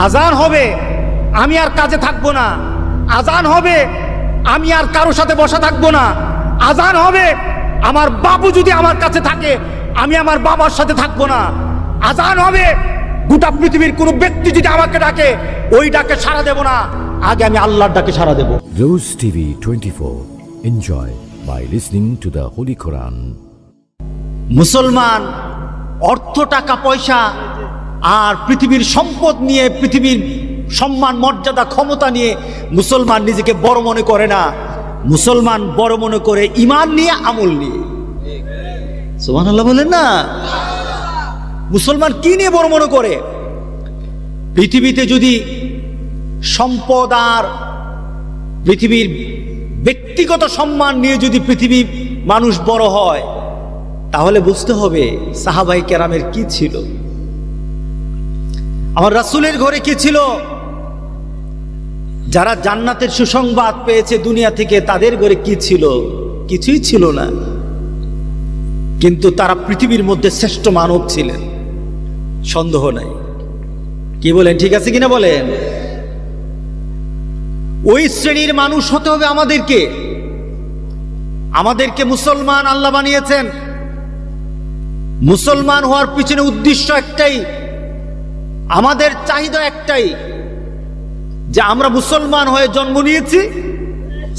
আজান হবে, আমি আর কাজে থাকবো না। আজান হবে, আমি আর কারোর সাথে বসা থাকবো না। আজান হবে, আমার বাবু যদি আমার কাছে থাকে, আমি আমার বাবার সাথে থাকবো না। আজান হবে, গোটা পৃথিবীর কোনো ব্যক্তি যদি আমাকে ডাকে, ওই ডাকে সাড়া দেব না, আগে আমি আল্লাহর ডাকে সাড়া দেব। Rose TV 24. Enjoy by listening to the Holy Quran. মুসলমান অর্থ, টাকা পয়সা আর পৃথিবীর সম্পদ নিয়ে, পৃথিবীর সম্মান, মর্যাদা, ক্ষমতা নিয়ে মুসলমান নিজেকে বড় মনে করে না। মুসলমান বড় মনে করে ঈমান নিয়ে, আমল নিয়ে। সুবহানাল্লাহ বলেন না? মুসলমান কি নিয়ে বড় মনে করে? পৃথিবীতে যদি সম্পদ আর পৃথিবীর ব্যক্তিগত সম্মান নিয়ে যদি পৃথিবীর মানুষ বড় হয়, তাহলে বুঝতে হবে সাহাবায়ে কেরামের কি ছিল, আমার রাসূলের ঘরে কি ছিল। যারা জান্নাতের সুসংবাদ পেয়েছে দুনিয়া থেকে, তাদের ঘরে কি ছিল? কিছুই ছিল না। কিন্তু তারা পৃথিবীর মধ্যে শ্রেষ্ঠ মানব ছিলেন, সন্দেহ নাই। কি বলেন, ঠিক আছে কিনা বলেন? ওই শ্রেণীর মানুষ হতে হবে আমাদেরকে। আমাদেরকে মুসলমান আল্লাহ বানিয়েছেন। মুসলমান হওয়ার পিছনে উদ্দেশ্য একটাই, আমাদের চাহিদা একটাই, যে আমরা মুসলমান হয়ে জন্ম নিয়েছি,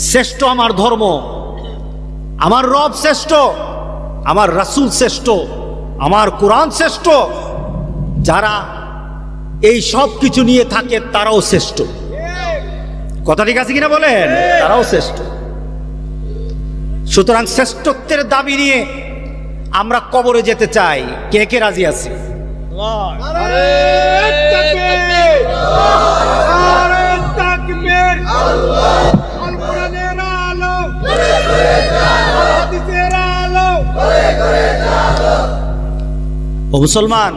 শ্রেষ্ঠ আমার ধর্ম, আমার রব শ্রেষ্ঠ, আমার রাসূল শ্রেষ্ঠ, আমার কোরআন শ্রেষ্ঠ। যারা এই সব কিছু নিয়ে থাকে তারাও শ্রেষ্ঠ। কথা ঠিক আছে কিনা বলেন? তারাও শ্রেষ্ঠ। সুতরাং শ্রেষ্ঠত্বের দাবি নিয়ে আমরা কবরে যেতে চাই। কে কে রাজি আছে? ও মুসলমান,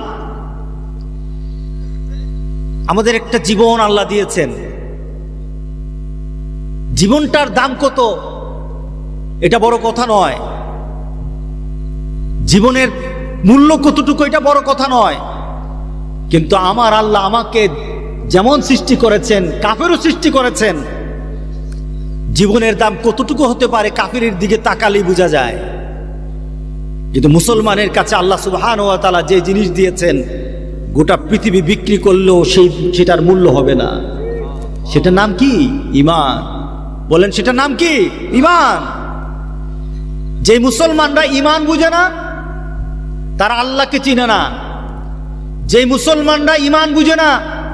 আমাদের একটা জীবন আল্লাহ দিয়েছেন। জীবনটার দাম কত এটা বড় কথা নয়, জীবনের মূল্য কতটুকু এটা বড় কথা নয়। কিন্তু আমার আল্লাহ আমাকে যেমন সৃষ্টি করেছেন, কাফেরও সৃষ্টি করেছেন। জীবনের দাম কতটুকু হতে পারে কাফেরের দিকে তাকালেই বোঝা যায়। কিন্তু মুসলমানের কাছে আল্লাহ সুবহানাহু ওয়া তাআলা যে জিনিস দিয়েছেন, গোটা পৃথিবী বিক্রি করলেও সেটার মূল্য হবে না। সেটার নাম কি? ঈমান। বলেন, সেটার নাম কি? ঈমান। যে মুসলমানরা ঈমান বুঝে না, তারা আল্লাহকে চিনে না। যে মুসলমানরা ঈমান বুঝে না,